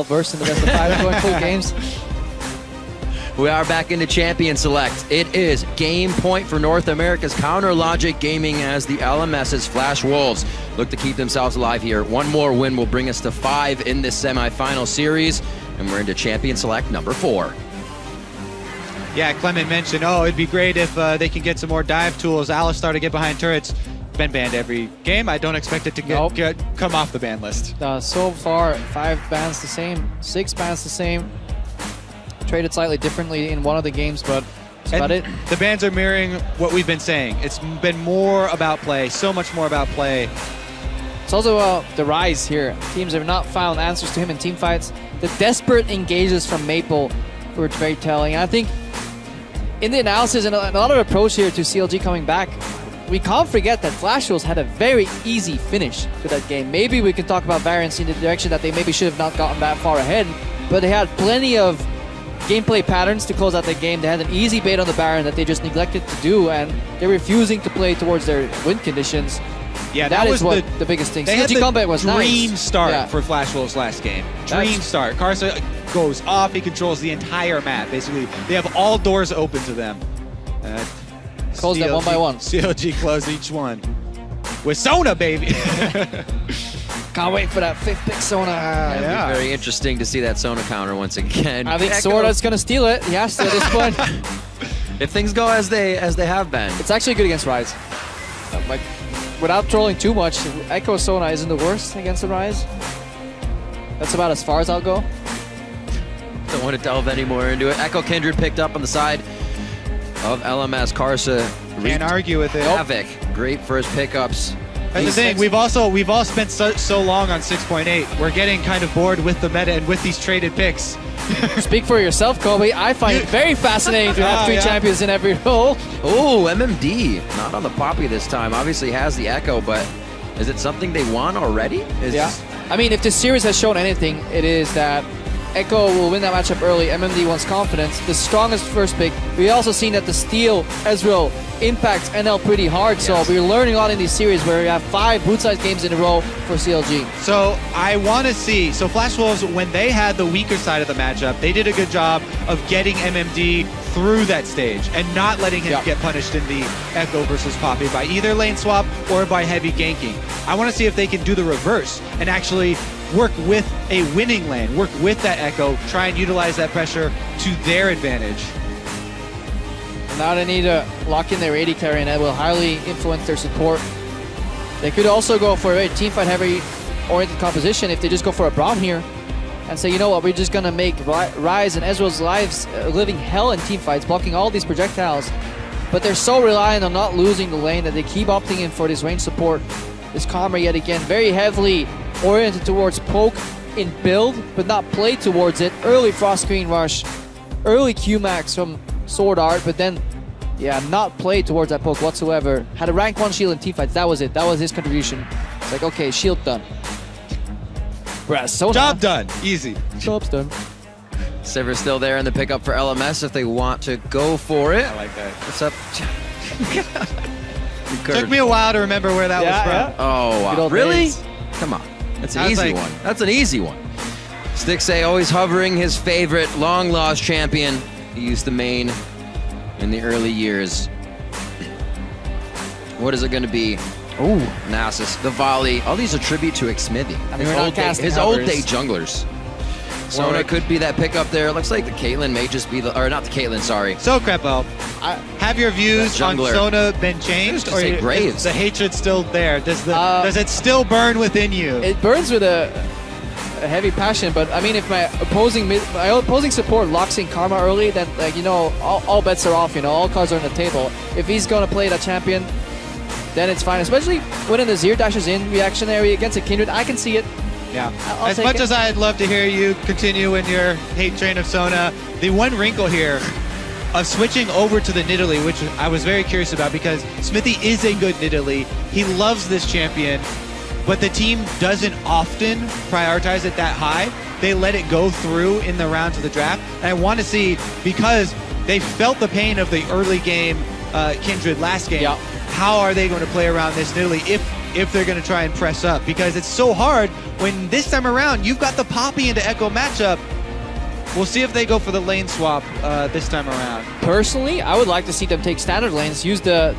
Versed in the best of 5 going full games. We are back into Champion Select. It is game point for North America's Counter Logic Gaming as the LMS's Flash Wolves look to keep themselves alive here. One more win will bring us to 5 in this semifinal series, and we're into Champion Select number 4. Yeah, Clement mentioned, it'd be great if they can get some more dive tools. Alistar to get behind turrets. Been banned every game. I don't expect it to come off the ban list. So far, 5 bans the same, 6 bans the same. Traded slightly differently in one of the games, but that's about it. The bans are mirroring what we've been saying. It's been more about play, so much more about play. It's also the rise here. Teams have not found answers to him in team fights. The desperate engages from Maple were very telling. I think in the analysis and a lot of approach here to CLG coming back, we can't forget that Flash Wolves had a very easy finish to that game. Maybe we can talk about variance in the direction that they maybe should have not gotten that far ahead, but they had plenty of gameplay patterns to close out the game. They had an easy bait on the Baron that they just neglected to do, and they're refusing to play towards their win conditions. Yeah, that was what the biggest thing. CLG combat was dream nice. start for Flash Wolves last game. Dream start. Karsa goes off. He controls the entire map. Basically, they have all doors open to them. Close them one by one. CLG close each one. With Sona, baby! Can't wait for that 5th pick Sona. It'll be very interesting to see that Sona counter once again. I think Sorda's going to steal it. He has to at this point. If things go as they have been. It's actually good against Rise. Like, without trolling too much, Echo Sona isn't the worst against the Rise. That's about as far as I'll go. Don't want to delve any more into it. Echo Kindred picked up on the side of LMS. Karsa can't argue with it. Havoc. Great first pickups. That's the thing, we've all spent so long on 6.8. We're getting kind of bored with the meta and with these traded picks. Speak for yourself, Kobe. I find it very fascinating to have 3 champions in every role. Oh, MMD. Not on the Poppy this time. Obviously has the Echo, but is it something they won already? I mean, if this series has shown anything, it is that Echo will win that matchup early. MMD wants confidence. The strongest first pick. We also seen that the steal Ezreal impacts NL pretty hard. So we're learning a lot in these series where we have 5 boot-sized games in a row for CLG. So I want to see, Flash Wolves, when they had the weaker side of the matchup, they did a good job of getting MMD through that stage and not letting him get punished in the Echo versus Poppy by either lane swap or by heavy ganking. I want to see if they can do the reverse and actually work with a winning lane, work with that Echo, try and utilize that pressure to their advantage. Now they need to lock in their AD carry, and that will highly influence their support. They could also go for a teamfight heavy oriented composition if they just go for a Braum here and say, you know what, we're just gonna make Rise and Ezreal's lives living hell in teamfights, blocking all these projectiles. But they're so reliant on not losing the lane that they keep opting in for this range support. This Karma yet again very heavily oriented towards poke in build, but not play towards it. Early Frost Screen Rush, early Q-Max from Sword Art, but then, not play towards that poke whatsoever. Had a rank 1 shield in teamfights, that was it. That was his contribution. It's like, okay, shield done. Whereas Sona, job done, easy. Job's done. Sivir still there in the pickup for LMS if they want to go for it. I like that. What's up? Took me a while to remember where that was from. Oh, wow. Really? Come on. That's an easy one. That's an easy one. Stixay always hovering his favorite long-lost champion. He used the main in the early years. What is it going to be? Oh, Nasus, the volley. All these are tribute to Xmithy. His old day junglers. Sona could be that pickup there. It looks like the Caitlyn may just be the, or not the Caitlyn, sorry. So, Crepo, have your views on Sona been changed, or is the hatred still there? Does it still burn within you? It burns with a heavy passion, but I mean, if my opposing support locks in Karma early, then all bets are off. All cards are on the table. If he's gonna play that champion, then it's fine. Especially when the Zir dashes in reactionary against a Kindred, I can see it. Yeah. As much as I'd love to hear you continue in your hate train of Sona, the one wrinkle here of switching over to the Nidalee, which I was very curious about because Smithy is a good Nidalee. He loves this champion, but the team doesn't often prioritize it that high. They let it go through in the rounds of the draft. And I want to see, because they felt the pain of the early game Kindred last game, how are they going to play around this Nidalee if they're going to try and press up? Because it's so hard when this time around, you've got the Poppy into Echo matchup. We'll see if they go for the lane swap this time around. Personally, I would like to see them take standard lanes, use the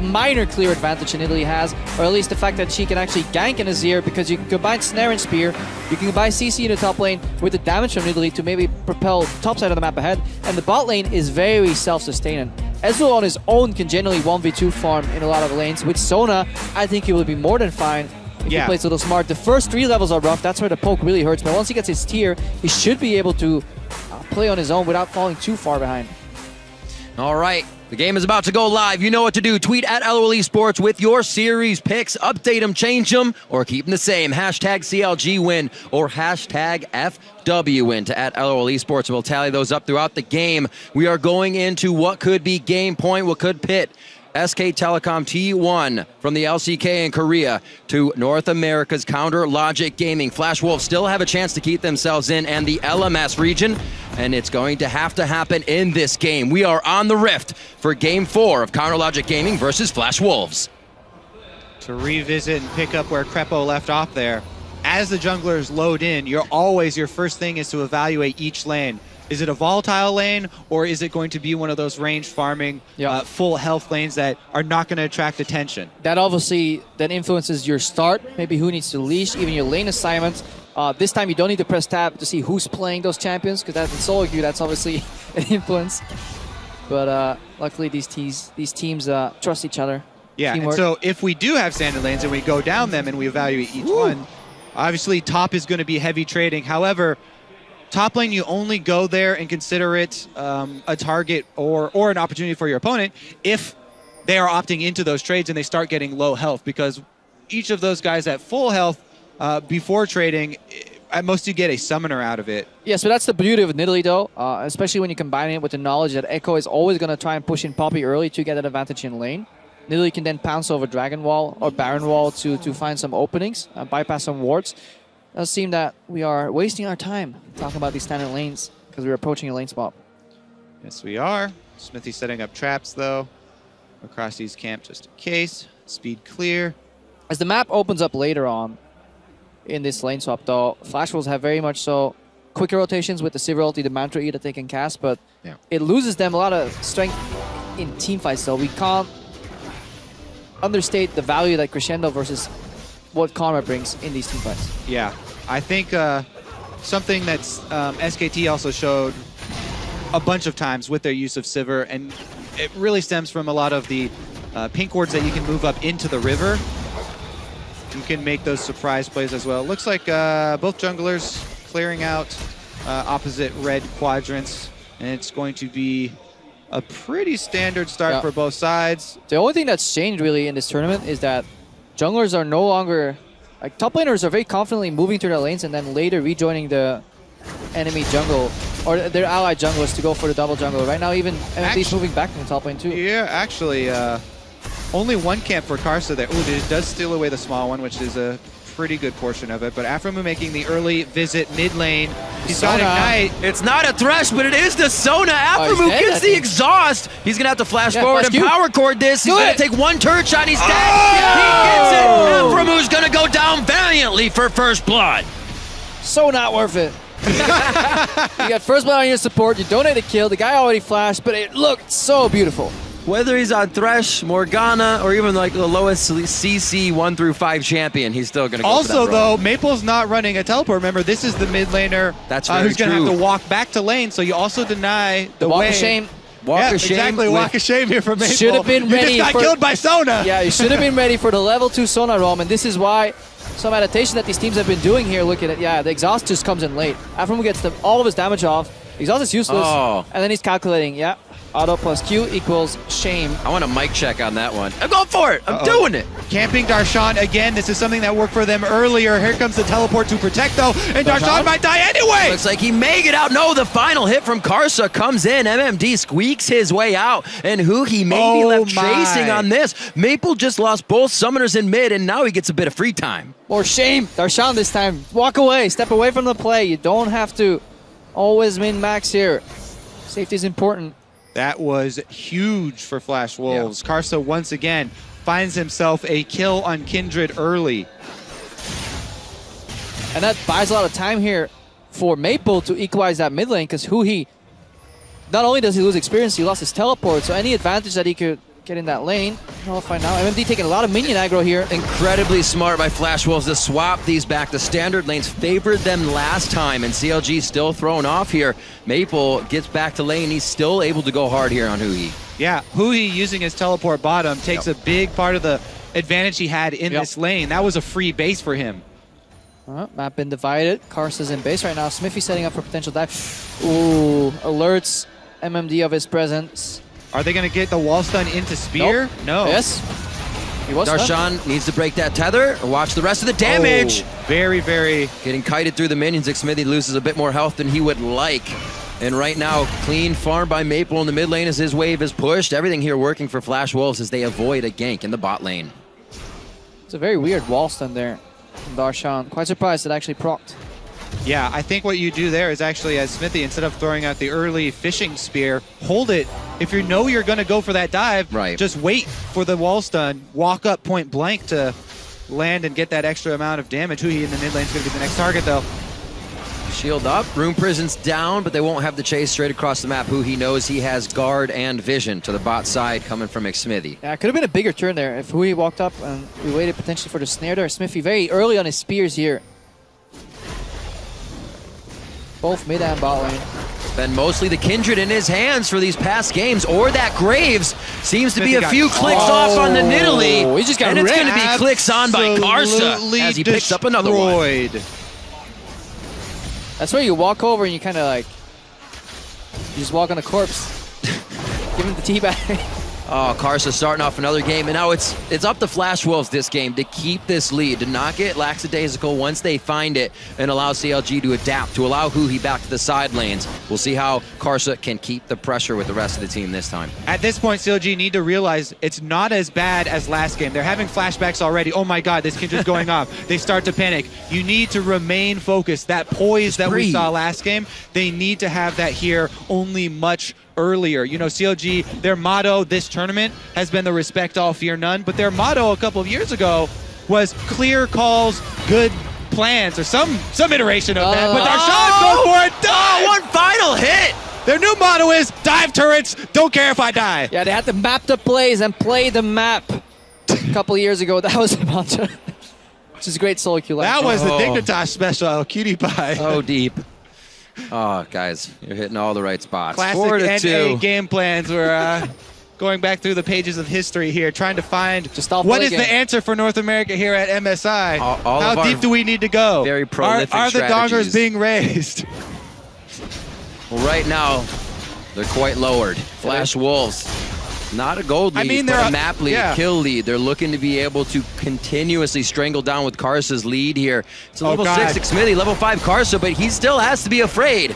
minor clear advantage Italy has, or at least the fact that she can actually gank in Azir, because you can combine Snare and Spear, you can combine CC in the top lane with the damage from Italy to maybe propel top side of the map ahead, and the bot lane is very self-sustaining. Ezreal on his own can generally 1v2 farm in a lot of lanes. With Sona, I think he will be more than fine if he plays a little smart. The first 3 levels are rough, that's where the poke really hurts, but once he gets his tier, he should be able to play on his own without falling too far behind. All right, the game is about to go live. You know what to do. Tweet at LOL Esports with your series picks. Update them, change them, or keep them the same. Hashtag CLG win or hashtag FW win to at LOL Esports. We'll tally those up throughout the game. We are going into what could be game point, what could pit SK Telecom T1 from the LCK in Korea to North America's Counter Logic Gaming. Flash Wolves still have a chance to keep themselves in, and the LMS region, and it's going to have to happen in this game. We are on the Rift for Game 4 of Counter Logic Gaming versus Flash Wolves. To revisit and pick up where Crepo left off there, as the junglers load in, your first thing is to evaluate each lane. Is it a volatile lane, or is it going to be one of those range farming, full health lanes that are not going to attract attention? That obviously influences your start, maybe who needs to leash, even your lane assignments. This time you don't need to press tab to see who's playing those champions, because that's in solo queue, that's obviously an influence. But luckily these teams trust each other. Yeah, Teamwork. And so if we do have standard lanes and we go down them and we evaluate each one, obviously top is going to be heavy trading. However, top lane, you only go there and consider it a target or an opportunity for your opponent if they are opting into those trades and they start getting low health, because each of those guys at full health before trading, at most you get a summoner out of it. Yeah, so that's the beauty of Nidalee though, especially when you combine it with the knowledge that Echo is always going to try and push in Poppy early to get an advantage in lane. Nidalee can then pounce over Dragon Wall or Baron Wall to find some openings, bypass some wards. It does seem that we are wasting our time talking about these standard lanes because we're approaching a lane swap. Yes, we are. Smithy setting up traps, though, across these camps just in case. Speed clear. As the map opens up later on in this lane swap, though, Flash Wolves have very much so quicker rotations with the Sivir ulti, the Mantra E that they can cast, but it loses them a lot of strength in team fights, though. We can't understate the value that Crescendo versus what Karma brings in these team fights. Yeah, I think something that's SKT also showed a bunch of times with their use of Sivir, and it really stems from a lot of the pink wards that you can move up into the river. You can make those surprise plays as well. It looks like both junglers clearing out opposite red quadrants, and it's going to be a pretty standard start for both sides. The only thing that's changed really in this tournament is that junglers are no longer, like top laners are very confidently moving through their lanes and then later rejoining the enemy jungle or their ally junglers to go for the double jungle. Right now even MMD's moving back in the top lane too. Yeah, actually only one camp for Karsa there. Ooh, it does steal away the small one, which is a pretty good portion of it, but Afromu making the early visit mid lane. He's got Ignite. It's not a Thresh, but it is the Sona. Afromu gets the exhaust. He's going to have to flash forward and power chord this. He's going to take one turret shot. He's dead. He gets it. Afromu's going to go down valiantly for first blood. So not worth it. You got first blood on your support. You donate a kill. The guy already flashed, but it looked so beautiful. Whether he's on Thresh, Morgana, or even like the lowest CC 1 through 5 champion, he's still going to go Also, though, Maple's not running a teleport. Remember, this is the mid laner who's going to have to walk back to lane, so you also deny the walk way. of shame. Walk of shame. Exactly, walk of shame here from Maple. Should have been ready. You just got killed by Sona. Yeah, you should have been ready for the level 2 Sona roam, and this is why some adaptation that these teams have been doing here. Look at it. Yeah, the exhaust just comes in late. Afromu gets all of his damage off. Exhaust is useless, and then he's calculating. Yeah. Auto plus Q equals shame. I want a mic check on that one. I'm going for it. I'm doing it. Camping Darshan again. This is something that worked for them earlier. Here comes the teleport to protect, though, and Darshan might die anyway. Looks like he may get out. No, the final hit from Karsa comes in. MMD squeaks his way out, and he may be left chasing on this. Maple just lost both summoners in mid, and now he gets a bit of free time. More shame. Darshan this time. Walk away. Step away from the play. You don't have to always min-max here. Safety is important. That was huge for Flash Wolves. Karsa once again finds himself a kill on Kindred early. And that buys a lot of time here for Maple to equalize that mid lane, because Huhi, not only does he lose experience, he lost his teleport, so any advantage that he could get in that lane, nullify now. MMD taking a lot of minion aggro here. Incredibly smart by Flash Wolves to swap these back. The standard lanes favored them last time, and CLG still thrown off here. Maple gets back to lane. He's still able to go hard here on Huhi. Yeah, Huhi using his teleport bottom takes a big part of the advantage he had in this lane. That was a free base for him. Map been divided. Karsa's in base right now. Smithy setting up for potential dive. Ooh, alerts MMD of his presence. Are they going to get the wall stun into Spear? Nope. No. Yes. He was Darshan needs to break that tether. Watch the rest of the damage. Oh, very, very. Getting kited through the minions. Xmithie loses a bit more health than he would like. And right now, clean farm by Maple in the mid lane as his wave is pushed. Everything here working for Flash Wolves as they avoid a gank in the bot lane. It's a very weird wall stun there from Darshan. Quite surprised it actually procced. Yeah, I think what you do there is actually, as Smithy, instead of throwing out the early fishing spear, hold it. If you know you're going to go for that dive, just wait for the wall stun, walk up point blank to land and get that extra amount of damage. Huhi in the mid lane is going to be the next target, though. Shield up, Rune Prison's down, but they won't have the chase straight across the map. Huhi knows he has guard and vision to the bot side coming from Xmithie. Yeah, it could have been a bigger turn there if Huhi walked up and we waited potentially for the snare there. Smithy very early on his spears here. Both mid and bot lane. Been mostly the Kindred in his hands for these past games, or that Graves seems to be a few clicks off on the Nidalee. He just got and it's going to be clicks on by Karsa as he picks up another one. That's where you walk over and you kind of like, you just walk on a corpse. Give him the teabag. Oh, Karsa starting off another game, and now it's up to Flash Wolves this game to keep this lead, to not get lackadaisical once they find it, and allow CLG to adapt, to allow Huhi back to the side lanes. We'll see how Karsa can keep the pressure with the rest of the team this time. At this point, CLG need to realize it's not as bad as last game. They're having flashbacks already. Oh my God, this Kindred's going off. They start to panic. You need to remain focused. That poise that we saw last game, they need to have that here, only much earlier. You know, CLG, their motto this tournament has been the respect all, fear none, but their motto a couple of years ago was clear calls, good plans, or some iteration of that. But Darshan go for it, dive! One final hit! Their new motto is dive turrets, don't care if I die. Yeah, they had to map the plays and play the map. A couple of years ago, that was the motto. Which is a great solo queue. That was the Dignitas special, Cutie Pie. So deep. Oh, guys, you're hitting all the right spots. Classic 4-2 game plans. We're going back through the pages of history here, trying to find what is the answer for North America here at MSI. How deep do we need to go? Very prolific Are the dongers being raised? Well, right now, they're quite lowered. Flash Wolves. Not a gold lead, but a map lead, kill lead. They're looking to be able to continuously strangle down with Karsa's lead here. It's a level 6 Xmithie, level 5 Karsa, but he still has to be afraid.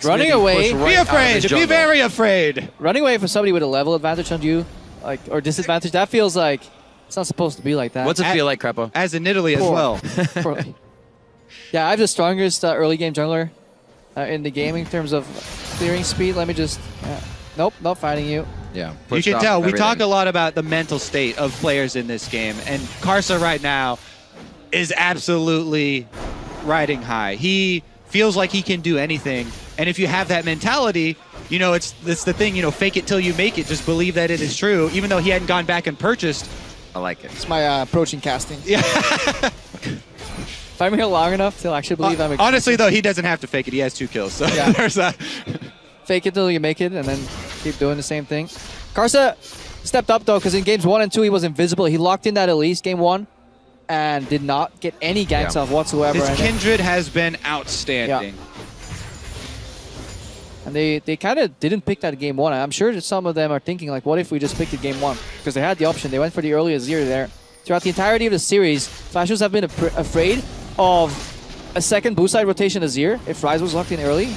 Running away. Be afraid. Be very afraid. Running away from somebody with a level advantage on you, like, or disadvantage, that feels like it's not supposed to be like that. What's it feel like, Crepo? As in Italy as well. Yeah, I have the strongest early game jungler in the game in terms of clearing speed. Let me just... nope, not fighting you. Yeah, you can tell. We talk a lot about the mental state of players in this game, and Karsa right now is absolutely riding high. He feels like he can do anything, and if you have that mentality, you know, it's the thing, you know, fake it till you make it. Just believe that it is true, even though he hadn't gone back and purchased. I like it. It's my approaching casting. Yeah. If I'm here long enough to actually believe I'm... Honestly, though, he doesn't have to fake it. He has 2 kills, so yeah. There's that. Fake it till you make it, and then keep doing the same thing. Karsa stepped up, though, because in games 1 and 2, he was invisible. He locked in that Elise game 1 and did not get any ganks off whatsoever. His Kindred has been outstanding. Yeah. And they kind of didn't pick that game 1. I'm sure that some of them are thinking, like, what if we just picked it game 1? Because they had the option. They went for the early Azir there. Throughout the entirety of the series, Flashers have been afraid of a second boost side rotation Azir if Ryze was locked in early.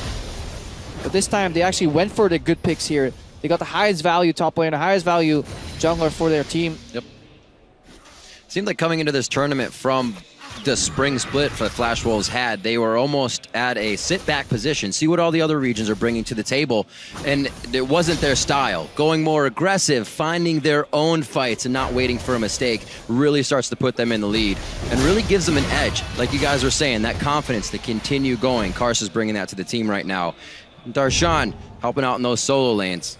But this time, they actually went for the good picks here. They got the highest value top laner, the highest value jungler for their team. Yep. Seemed like coming into this tournament from the spring split for the Flash Wolves had. They were almost at a sit-back position, see what all the other regions are bringing to the table, and it wasn't their style. Going more aggressive, finding their own fights and not waiting for a mistake really starts to put them in the lead and really gives them an edge. Like you guys were saying, that confidence to continue going. Karsa's bringing that to the team right now. Darshan helping out in those solo lanes.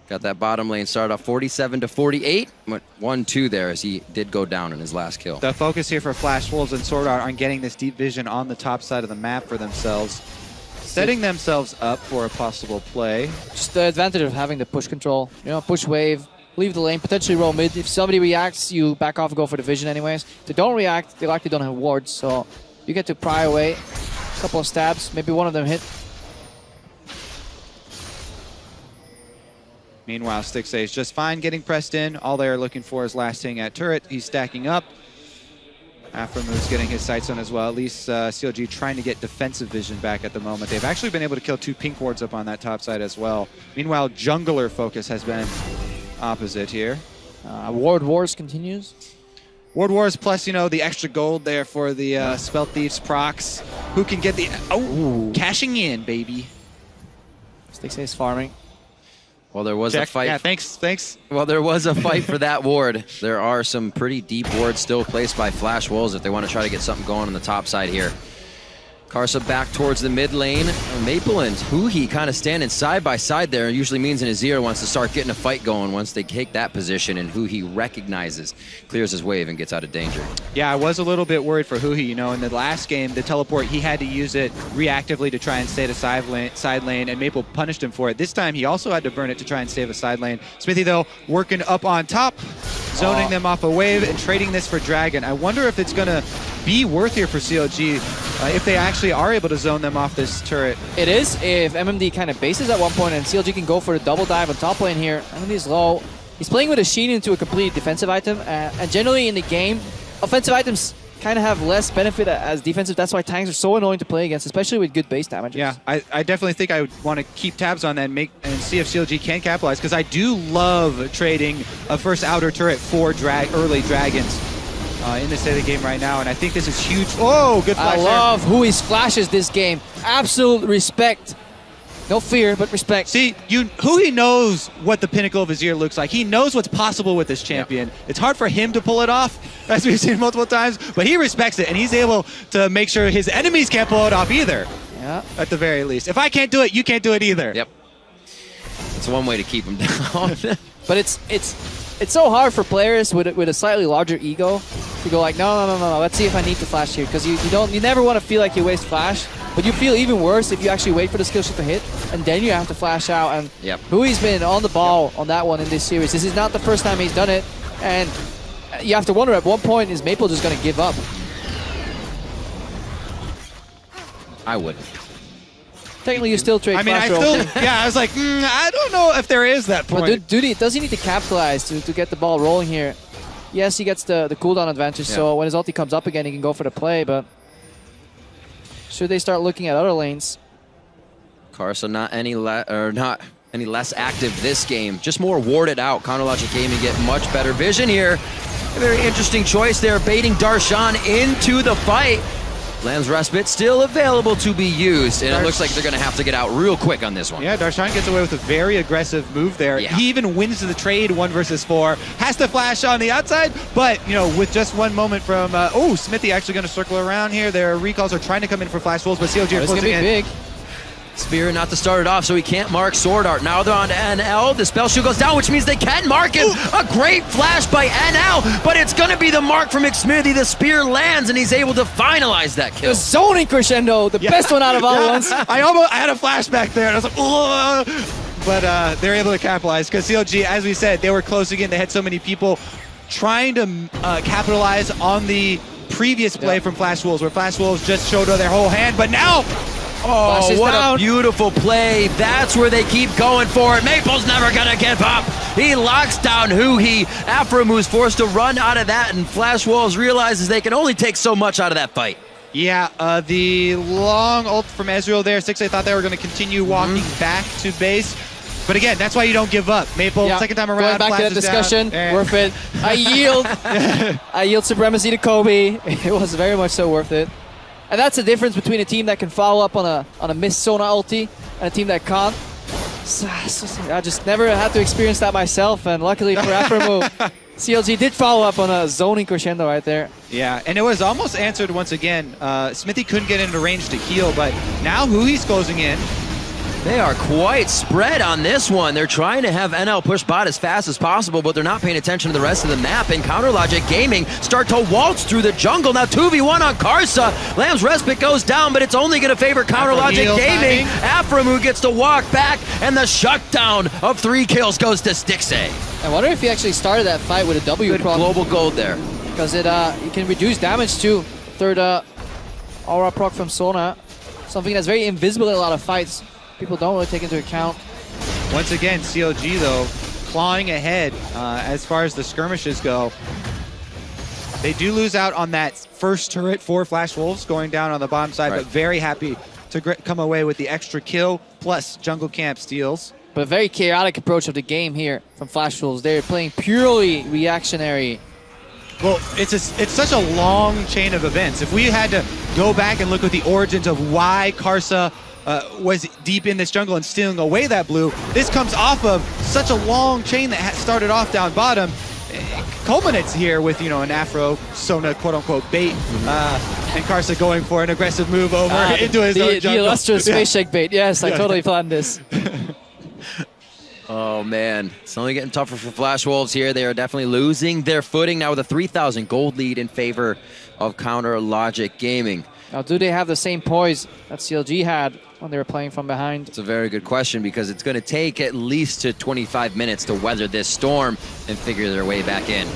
Got that bottom lane started off 47 to 48. Went 1-2 there as he did go down in his last kill. The focus here for Flash Wolves and Sword Art on getting this deep vision on the top side of the map for themselves, setting themselves up for a possible play. Just the advantage of having the push control. You know, push wave, leave the lane, potentially roll mid. If somebody reacts, you back off and go for the vision anyways. If they don't react, they likely don't have wards, so you get to pry away. A couple of stabs, maybe one of them hit. Meanwhile, Stixxay is just fine getting pressed in. All they're looking for is last hitting at turret. He's stacking up. Aframove's getting his sights on as well. At least CLG trying to get defensive vision back at the moment. They've actually been able to kill 2 pink wards up on that top side as well. Meanwhile, jungler focus has been opposite here. Ward Wars continues. Ward Wars plus, you know, the extra gold there for the Spell Thieves procs. Who can get the... Oh, cashing in, baby. Stixxay is farming. Well, there was a fight. Yeah, thanks. Well, there was a fight for that ward. There are some pretty deep wards still placed by Flash Wolves if they want to try to get something going on the top side here. Karsa back towards the mid lane. Maple and Huhi kind of standing side by side there. Usually means Azir wants to start getting a fight going once they take that position, and Huhi recognizes, clears his wave, and gets out of danger. Yeah, I was a little bit worried for Huhi. You know, in the last game, the teleport, he had to use it reactively to try and stay the side lane, and Maple punished him for it. This time, he also had to burn it to try and save a side lane. Smithy, though, working up on top, zoning them off a wave and trading this for Dragon. I wonder if it's going to be worth here for CLG if they actually are able to zone them off this turret. It is if MMD kind of bases at one point and CLG can go for the double dive on top lane here. MMD is low. He's playing with a Sheen into a complete defensive item, and generally in the game, offensive items kind of have less benefit as defensive. That's why tanks are so annoying to play against, especially with good base damage. Yeah, I definitely think I would want to keep tabs on that and see if CLG can capitalize, because I do love trading a first outer turret for early dragons in this state of the game right now, and I think this is huge. Oh, good flash. I love Hui's flashes this game. Absolute respect. No fear, but respect. See, Hui knows what the pinnacle of Azir looks like. He knows what's possible with this champion. Yep. It's hard for him to pull it off, as we've seen multiple times, but he respects it, and he's able to make sure his enemies can't pull it off either. Yeah. At the very least. If I can't do it, you can't do it either. Yep. It's one way to keep him down. But it's so hard for players with a slightly larger ego to go like, no, let's see if I need to flash here, because you never want to feel like you waste flash, but you feel even worse if you actually wait for the skill shot to hit and then you have to flash out. And Hui's been on the ball on that one in this series. This is not the first time he's done it, and you have to wonder at what point is Maple just going to give up. I would. Technically, you still trade. I mean, I was like, I don't know if there is that point. But does he need to capitalize to get the ball rolling here? Yes, he gets the cooldown advantage, so when his ulti comes up again, he can go for the play, but should they start looking at other lanes? Karsa not any less active this game, just more warded out. Chronologic Gaming get much better vision here. A very interesting choice there, baiting Darshan into the fight. Lands Respite still available to be used, and it looks like they're going to have to get out real quick on this one. Yeah, Darshan gets away with a very aggressive move there. Yeah. He even wins the trade 1 versus 4. Has to flash on the outside, but, you know, with just one moment from... Smithy actually going to circle around here. Their recalls are trying to come in for flash wolves, but CLG are closing in. Big. Spear not to start it off, so he can't mark Sword Art. Now they're on to NL. The spell shield goes down, which means they can mark him. Ooh. A great flash by NL, but it's going to be the mark from McSmithy. The spear lands, and he's able to finalize that kill. The zoning crescendo, the best one out of all ones. I had a flashback there, and I was like, oh! But they're able to capitalize, because CLG, as we said, they were closing in. They had so many people trying to capitalize on the previous play from Flash Wolves, where Flash Wolves just showed their whole hand, but now... Oh, what a beautiful play. That's where they keep going for it. Maple's never going to give up. He locks down Huhi. Aframove's forced to run out of that, and Flash Wolves realizes they can only take so much out of that fight. Yeah, the long ult from Ezreal there. Stixxay thought they were going to continue walking back to base. But again, that's why you don't give up. Maple, Yeah. second time around. Going back to that flashes discussion, down. worth it. I yield. I yield supremacy to Kobe. It was very much so worth it. And that's the difference between a team that can follow up on a missed Sona ulti and a team that can't. So, I just never had to experience that myself, and luckily for Aframo, CLG did follow up on a zoning crescendo right there. Yeah, and it was almost answered once again. Smithy couldn't get into range to heal, but now Hui's closing in. They are quite spread on this one. They're trying to have NL push bot as fast as possible, but they're not paying attention to the rest of the map. And CounterLogic Gaming start to waltz through the jungle. Now 2v1 on Karsa. Lamb's Respite goes down, but it's only going to favor CounterLogic Gaming. Aframu gets to walk back, and the shutdown of 3 kills goes to Stixay. I wonder if he actually started that fight with a W Good proc, global gold there. because it can reduce damage too. Third aura proc from Sona, something that's very invisible in a lot of fights. People don't really take into account. Once again, CLG, though, clawing ahead as far as the skirmishes go. They do lose out on that first turret for Flash Wolves going down on the bottom side, Right. but very happy to come away with the extra kill plus jungle camp steals. But a very chaotic approach of the game here from Flash Wolves. They're playing purely reactionary. Well, it's such a long chain of events. If we had to go back and look at the origins of why Karsa was deep in this jungle and stealing away that blue, this comes off of such a long chain that started off down bottom. It culminates here with, you know, an Afro Sona quote-unquote bait, and Karsa going for an aggressive move over into his own jungle. The illustrious Yeah. face shake bait. Yes, I totally planned this. Oh man, it's only getting tougher for Flash Wolves here. They are definitely losing their footing now with a 3,000 gold lead in favor of CounterLogic Gaming. Now, do they have the same poise that CLG had when they were playing from behind? It's a very good question because it's going to take at least to 25 minutes to weather this storm and figure their way back in.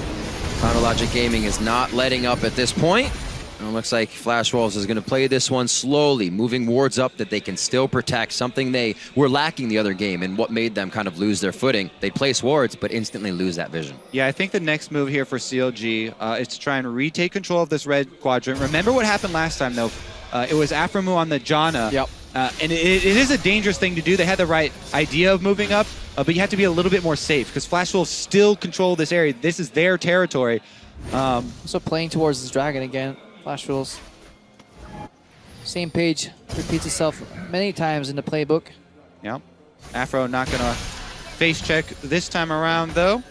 CounterLogic Gaming is not letting up at this point. And it looks like Flash Wolves is going to play this one slowly, moving wards up that they can still protect, something they were lacking the other game and what made them kind of lose their footing. They place wards, but instantly lose that vision. Yeah, I think the next move here for CLG is to try and retake control of this red quadrant. Remember what happened last time, though? It was Aframu on the Janna. Yep. And it is a dangerous thing to do. They had the right idea of moving up, but you have to be a little bit more safe because Flash Wolves still control this area. This is their territory. Also playing towards this dragon again. Flash Wolves. Same page repeats itself many times in the playbook. Yeah. Afro not going to face check this time around, though.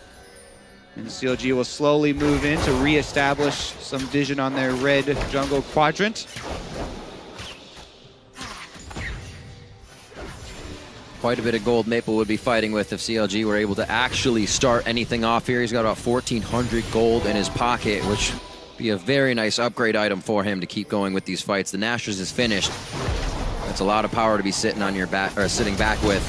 And CLG will slowly move in to reestablish some vision on their red jungle quadrant. Quite a bit of gold Maple would be fighting with if CLG were able to actually start anything off here. He's got about 1,400 gold in his pocket, which would be a very nice upgrade item for him to keep going with these fights. The Nashers is finished. That's a lot of power to be sitting on your back or sitting back with.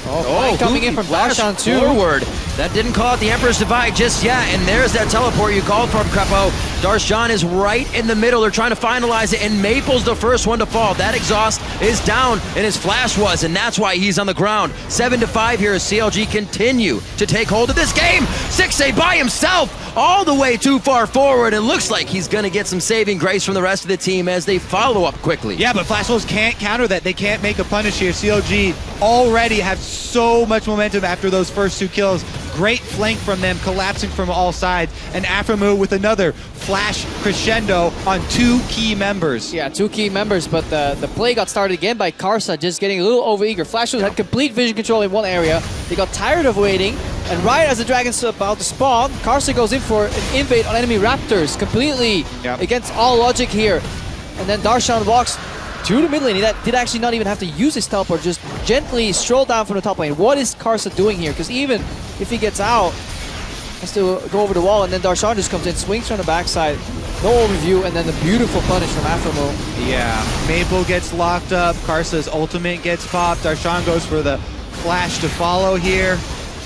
Coming in Huki from flash Darshan too. forward. That didn't call out the Emperor's Divide just yet, and there's that teleport you called from, Crepo. Darshan is right in the middle. They're trying to finalize it, and Maple's the first one to fall. That exhaust is down, and his flash was, and that's why he's on the ground. 7-5 here as CLG continue to take hold of this game. Stixay by himself, all the way too far forward. It looks like he's going to get some saving grace from the rest of the team as they follow up quickly. Yeah, but Flash Wolves can't counter that. They can't make a punish here. CLG already have so much momentum after those first 2 kills. Great flank from them, collapsing from all sides. And Aframu with another flash crescendo on 2 key members. Yeah, 2 key members, but the play got started again by Karsa, just getting a little overeager. Flash Wolves had complete vision control in one area. They got tired of waiting, and right as the dragon's about to spawn, Karsa goes in for an invade on enemy raptors, completely against all logic here. And then Darshan walks to the mid lane. He did actually not even have to use his teleport, just gently stroll down from the top lane. What is Karsa doing here? Because even if he gets out, he has to go over the wall, and then Darshan just comes in, swings from the backside, no overview, and then the beautiful punish from Aframo. Yeah, Maple gets locked up, Karsa's ultimate gets popped, Darshan goes for the flash to follow here.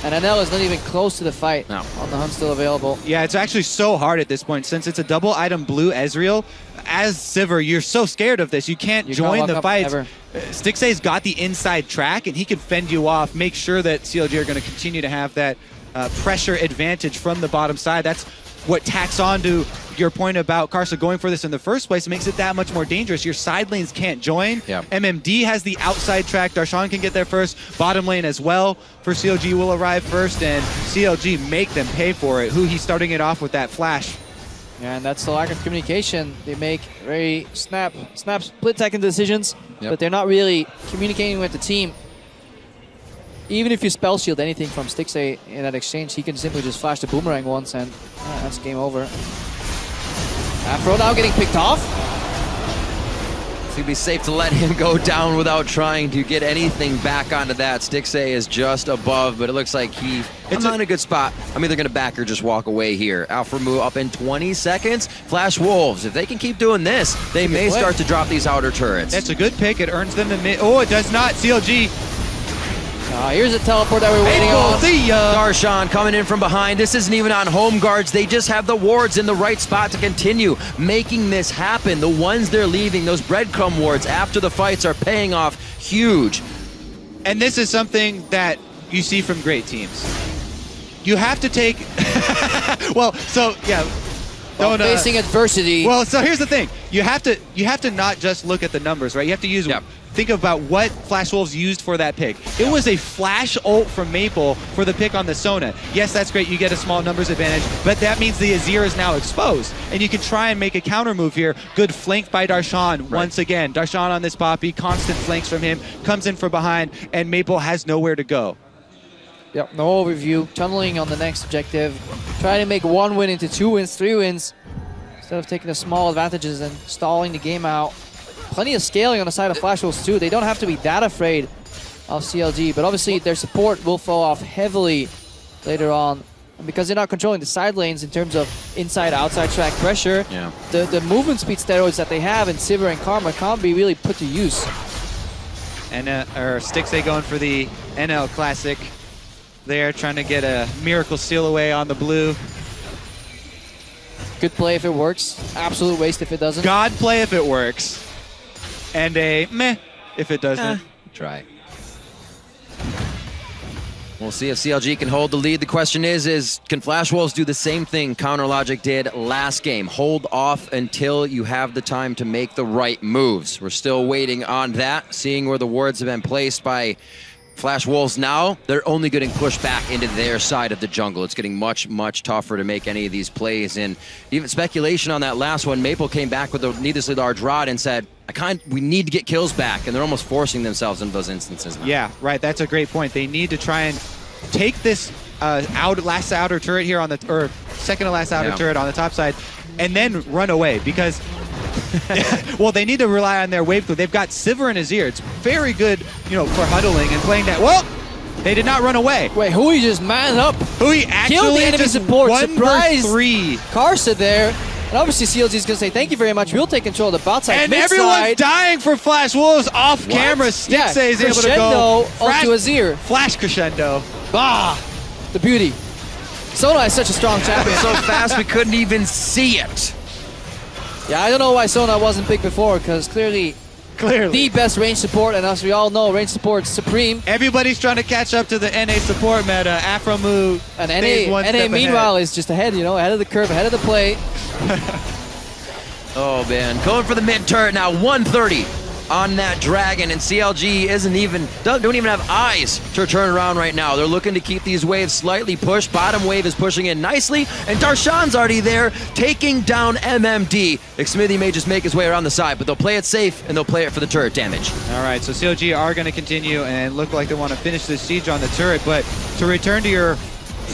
And NL is not even close to the fight. No. On the hunt still available. Yeah, it's actually so hard at this point. Since it's a double item blue Ezreal, as Sivir, you're so scared of this. You can't join the fights. Stixay's got the inside track, and he can fend you off, make sure that CLG are going to continue to have that pressure advantage from the bottom side. That's what tacks on to your point about Karsa going for this in the first place, makes it that much more dangerous. Your side lanes can't join. Yeah. MMD has the outside track. Darshan can get there first. Bottom lane as well for CLG will arrive first, and CLG make them pay for it. Huhi starting it off with that flash. Yeah, and that's the lack of communication. They make very snap split-second decisions, but they're not really communicating with the team. Even if you spell shield anything from Stixay in that exchange, he can simply just flash the boomerang once, and that's game over. Afro now getting picked off. It's going to be safe to let him go down without trying to get anything back onto that. Stixay is just above, but it looks like it's not in a good spot. I'm either going to back or just walk away here. Alphamu up in 20 seconds. Flash Wolves, if they can keep doing this, they may start to drop these outer turrets. That's a good pick. It earns them the mid. Oh, it does not. CLG. Here's a teleport that we're waiting on. See ya. Darshan coming in from behind. This isn't even on home guards. They just have the wards in the right spot to continue making this happen. The ones they're leaving, those breadcrumb wards after the fights, are paying off huge. And this is something that you see from great teams. You have to take... well, so, yeah. Facing adversity. Well, so here's the thing. You have to not just look at the numbers, right? You have to use... Think about what Flash Wolves used for that pick. It was a flash ult from Maple for the pick on the Sona. Yes, that's great. You get a small numbers advantage, but that means the Azir is now exposed. And you can try and make a counter move here. Good flank by Darshan once again. Darshan on this Poppy, constant flanks from him, comes in from behind, and Maple has nowhere to go. Yep, no overview. Tunneling on the next objective. Trying to make 1 win into 2 wins, 3 wins. Instead of taking the small advantages and stalling the game out. Plenty of scaling on the side of Flash Wolves too. They don't have to be that afraid of CLG, but obviously their support will fall off heavily later on. And because they're not controlling the side lanes in terms of inside-outside track pressure, the movement speed steroids that they have in Sivir and Karma can't be really put to use. And Stixay going for the NL Classic there, trying to get a miracle steal away on the blue. Good play if it works. Absolute waste if it doesn't. God play if it works. And a meh if it doesn't. Try. We'll see if CLG can hold the lead. The question is can Flash Wolves do the same thing Counter Logic did last game? Hold off until you have the time to make the right moves. We're still waiting on that, seeing where the wards have been placed by Flash Wolves now. They're only getting pushed back into their side of the jungle. It's getting much, much tougher to make any of these plays. And even speculation on that last one, Maple came back with a needlessly large rod and said, we need to get kills back. And they're almost forcing themselves into those instances now. Yeah, right. That's a great point. They need to try and take this last outer turret here on the, or second to last outer turret on the top side, and then run away because well, they need to rely on their wave clear. They've got Sivir and Azir. It's very good, for huddling and playing that. Well, they did not run away. Wait, Huhi just manned up. Huhi actually killed the enemy just support. 1v3. Karsa there. And obviously CLG is going to say, thank you very much. We'll take control of the bot side. And everyone's dying for Flash Wolves off camera. Stixay is able to go. Onto Azir. Flash crescendo. Bah! The beauty. Sona is such a strong champion. So fast we couldn't even see it. Yeah, I don't know why Sona wasn't picked before, because clearly the best range support, and as we all know, range support's supreme. Everybody's trying to catch up to the NA support meta. Afromu and NA meanwhile is just ahead, ahead of the curve, ahead of the play. Oh man, going for the mid turret now, 130 on that dragon, and CLG don't even have eyes to turn around right now. They're looking to keep these waves slightly pushed. Bottom wave is pushing in nicely, and Darshan's already there, taking down MMD. Xmithie may just make his way around the side, but they'll play it safe, and they'll play it for the turret damage. All right, so CLG are going to continue and look like they want to finish this siege on the turret, but to return to your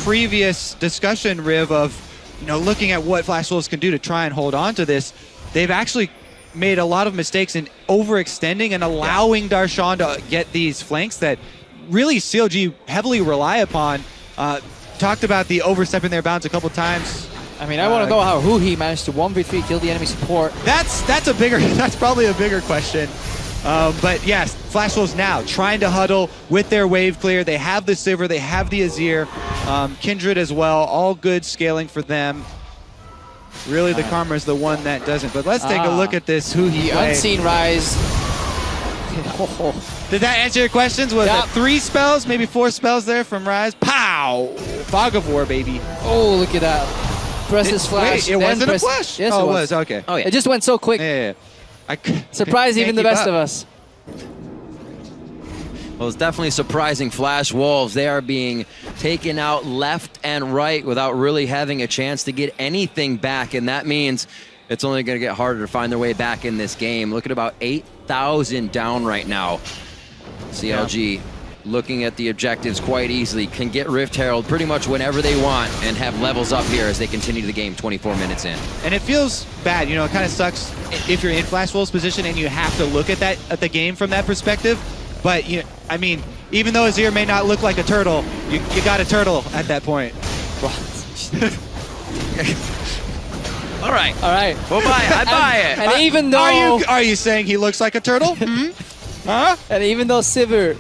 previous discussion, Riv, of looking at what Flash Wolves can do to try and hold on to this, they've actually made a lot of mistakes in overextending and allowing Darshan to get these flanks that really CLG heavily rely upon. Talked about the overstepping their bounds a couple times. I mean, I want to know how Huhi managed to 1v3 kill the enemy support. That's probably a bigger question. But yes, Flash Wolves now trying to huddle with their wave clear. They have the Sivir, they have the Azir, Kindred as well. All good scaling for them. Really, the Karma is the one that doesn't. But let's take a look at this Huhi play. Unseen Rise. Did that answer your questions? Was it 3 spells, maybe 4 spells there from Rise? Pow! Fog of War, baby. Oh, look at that. presses flash. Wait, it then wasn't a press- flash? Yes, oh, it was. Okay. Oh, yeah. It just went so quick. Yeah. Surprised even the best of us. Well, it's definitely surprising. Flash Wolves, they are being taken out left and right without really having a chance to get anything back, and that means it's only going to get harder to find their way back in this game. Look at about 8,000 down right now. CLG looking at the objectives quite easily, can get Rift Herald pretty much whenever they want and have levels up here as they continue the game 24 minutes in. And it feels bad, it kind of sucks if you're in Flash Wolves' position and you have to look at the game from that perspective. But I mean, even though Azir may not look like a turtle, you got a turtle at that point. All right. We'll buy it. I buy it. And even though are you saying he looks like a turtle? Huh? And even though Sivir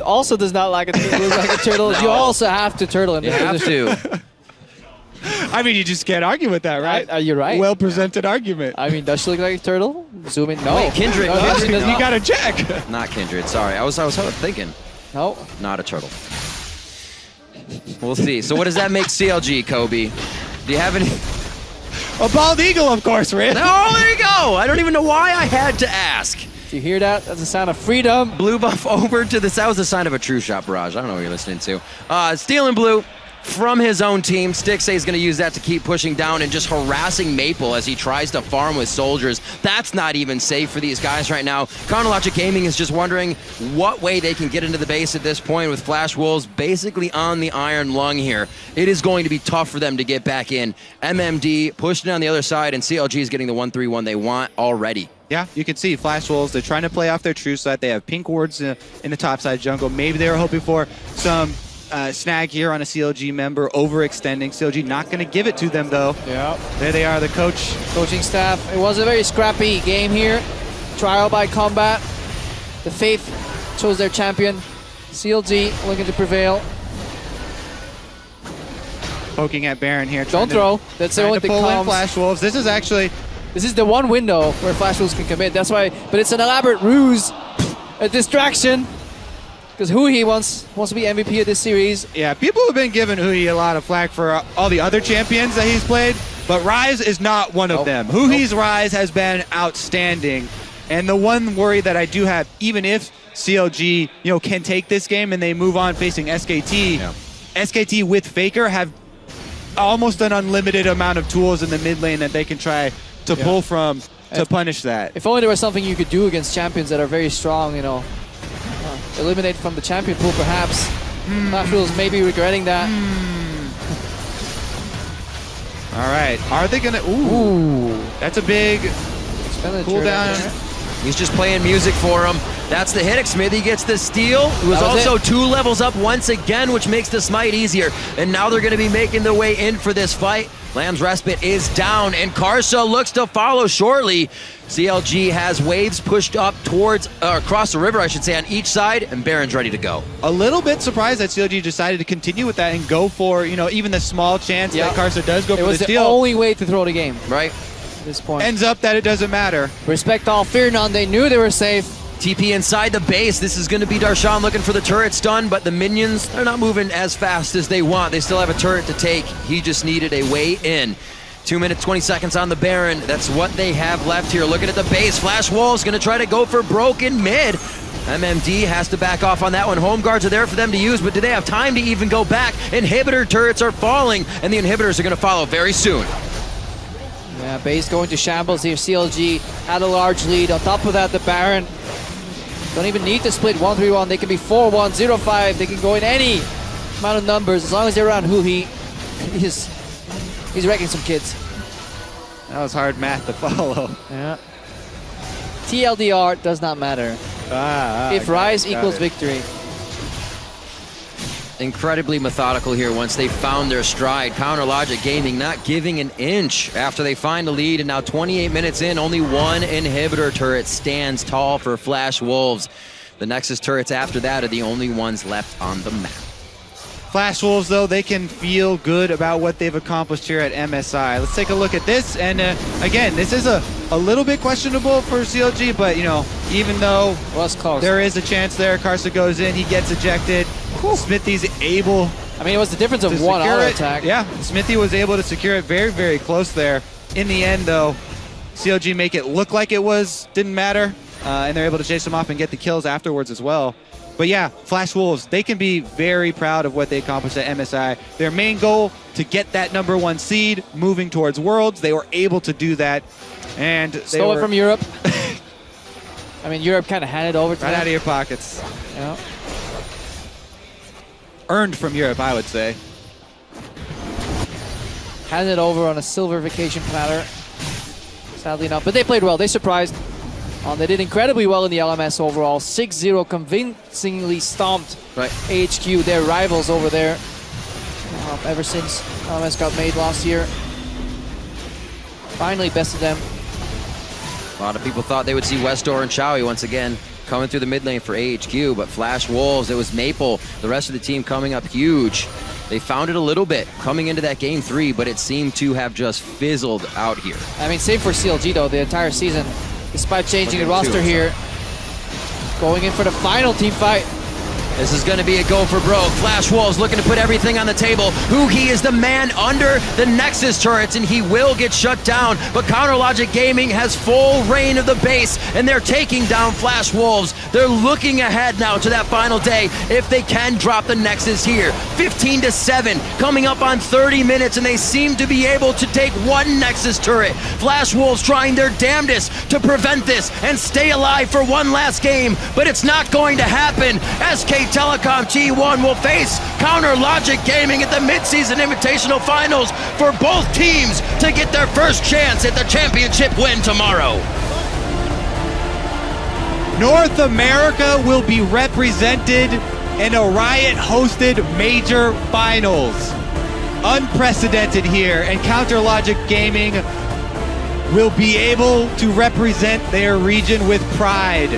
also does not look like a turtle, you also have to turtle in You this have position. to. I mean, you just can't argue with that, right? You're right. Well-presented argument. I mean, does she look like a turtle? Zoom in. No. Wait, Kindred. No, Kindred does You not. got to check. Not Kindred, sorry. I was thinking. No. Not a turtle. We'll see. So what does that make CLG, Kobe? Do you have any? A bald eagle, of course, Rand. Oh, there you go. I don't even know why I had to ask. Do you hear that? That's the sound of freedom. Blue buff over to this. That was the sign of a true shot barrage. I don't know what you're listening to. Stealing blue from his own team. Stixay is going to use that to keep pushing down and just harassing Maple as he tries to farm with soldiers. That's not even safe for these guys right now. Chronologic Gaming is just wondering what way they can get into the base at this point with Flash Wolves basically on the iron lung here. It is going to be tough for them to get back in. MMD pushing on the other side, and CLG is getting the 1-3-1 they want already. Yeah, you can see Flash Wolves, they're trying to play off their true side. They have pink wards in the top side jungle. Maybe they were hoping for some snag here on a CLG member, overextending. CLG not going to give it to them, though. Yeah. There they are, the coaching staff. It was a very scrappy game here. Trial by combat. The Faith chose their champion. CLG looking to prevail. Poking at Baron here. Don't throw. That's the only thing. Pull in Flash Wolves. This is the one window where Flash Wolves can commit. That's why, but it's an elaborate ruse, a distraction. Because Hui wants to be MVP of this series. Yeah, people have been giving Hui a lot of flack for all the other champions that he's played, but Ryze is not one of them. Hui's Ryze has been outstanding. And the one worry that I do have, even if CLG can take this game and they move on facing SKT, SKT with Faker have almost an unlimited amount of tools in the mid lane that they can try to pull from to punish that. If only there was something you could do against champions that are very strong, eliminate from the champion pool, perhaps. Nationals may be regretting that. All right. Are they going to... Ooh. That's a big cooldown. He's just playing music for him. That's the hit. Smithy gets the steal. It was also 2 levels up once again, which makes the smite easier. And now they're going to be making their way in for this fight. Lamb's Respite is down, and Karsa looks to follow shortly. CLG has waves pushed up towards, across the river, I should say, on each side, and Baron's ready to go. A little bit surprised that CLG decided to continue with that and go for, even the small chance that Karsa does go for the steal. It was the only way to throw the game. Right. At this point. Ends up that it doesn't matter. Respect all, fear none. They knew they were safe. TP inside the base. This is going to be Darshan looking for the turret stun, but the minions, they're not moving as fast as they want. They still have a turret to take. He just needed a way in. 2 minutes, 20 seconds on the Baron. That's what they have left here. Looking at the base. Flash Wolves going to try to go for broken mid. MMD has to back off on that one. Home guards are there for them to use, but do they have time to even go back? Inhibitor turrets are falling, and the inhibitors are going to follow very soon. Yeah, base going to shambles here. CLG had a large lead. On top of that, the Baron don't even need to split 1-3-1. They can be 4-1, 0-5. They can go in any amount of numbers as long as they're around Hui. He's wrecking some kids. That was hard math to follow. Yeah. TLDR does not matter. If Ryze equals victory. Incredibly methodical here once they found their stride. Counterlogic Gaming not giving an inch after they find the lead, and now 28 minutes in, only one inhibitor turret stands tall for Flash Wolves. The Nexus turrets after that are the only ones left on the map. Flash Wolves, though, they can feel good about what they've accomplished here at MSI. Let's take a look at this. And again, this is a little bit questionable for CLG, but even though there is a chance there, Karsa goes in, he gets ejected. Smithy's able I mean, it was the difference of to one secure auto it. attack. Yeah, Smithy was able to secure it very, very close there. In the end, though, CLG make it look like it didn't matter, and they're able to chase them off and get the kills afterwards as well. But yeah, Flash Wolves, they can be very proud of what they accomplished at MSI. Their main goal, to get that #1 seed, moving towards Worlds. They were able to do that. And they Stole it from Europe. I mean, Europe kind of handed it over to right them. out of your pockets. Yeah. Earned from Europe, I would say. Handed it over on a silver vacation platter. Sadly enough. But they played well. They surprised. They did incredibly well in the LMS overall. 6-0 convincingly stomped HQ, their rivals over there. Ever since LMS got made last year. Finally bested them. A lot of people thought they would see Westor and Chowie once again coming through the mid lane for AHQ, but Flash Wolves, it was Maple, the rest of the team coming up huge. They found it a little bit coming into that game 3, but it seemed to have just fizzled out here. I mean, same for CLG though, the entire season. Despite changing the roster here, going in for the final team fight. This is going to be a go for broke. Flash Wolves looking to put everything on the table. He is the man under the Nexus turrets, and he will get shut down. But Counter Logic Gaming has full reign of the base, and they're taking down Flash Wolves. They're looking ahead now to that final day if they can drop the Nexus here. 15-7, coming up on 30 minutes, and they seem to be able to take one Nexus turret. Flash Wolves trying their damnedest to prevent this and stay alive for one last game, but it's not going to happen. SK Telecom T1 will face Counter Logic Gaming at the mid-season Invitational Finals for both teams to get their first chance at the championship win tomorrow. North America will be represented in a Riot-hosted major finals. Unprecedented here, and Counter Logic Gaming will be able to represent their region with pride.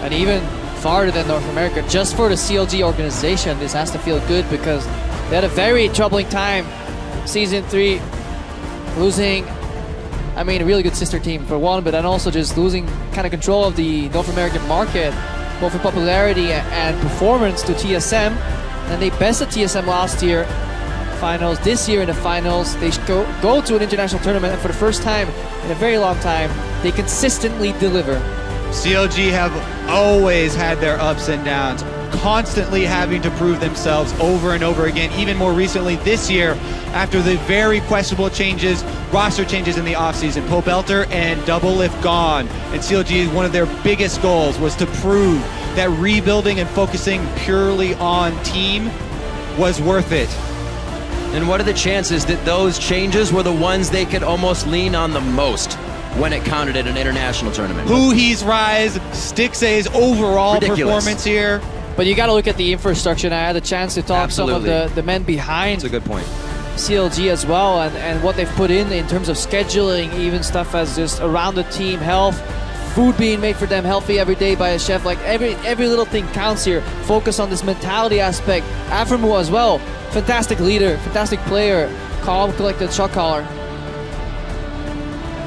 And even farther than North America, just for the CLG organization, this has to feel good because they had a very troubling time Season 3, losing, I mean, a really good sister team for one, but then also just losing kind of control of the North American market, both in popularity and performance to TSM. And they bested TSM last year, finals. This year in the finals, they go to an international tournament, and for the first time in a very long time, they consistently deliver. CLG have always had their ups and downs, constantly having to prove themselves over and over again, even more recently this year after the very questionable roster changes in the offseason. Pobelter and Double Lift gone, and CLG, one of their biggest goals was to prove that rebuilding and focusing purely on team was worth it. And what are the chances that those changes were the ones they could almost lean on the most when it counted at an international tournament? Huhi's rise, Stixay's overall performance here. But you got to look at the infrastructure, and I had a chance to talk to some of the men behind That's a good point. CLG as well, and what they've put in terms of scheduling, even stuff as just around the team, health, food being made for them healthy every day by a chef. Like every little thing counts here. Focus on this mentality aspect. Aframu as well, fantastic leader, fantastic player, calm, collected shot caller.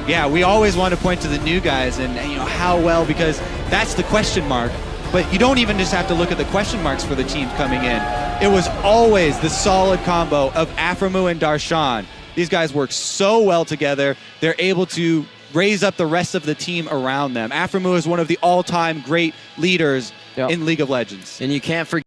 Yeah, we always want to point to the new guys and how well, because that's the question mark. But you don't even just have to look at the question marks for the teams coming in. It was always the solid combo of Aframu and Darshan. These guys work so well together. They're able to raise up the rest of the team around them. Aframu is one of the all-time great leaders in League of Legends. And you can't forget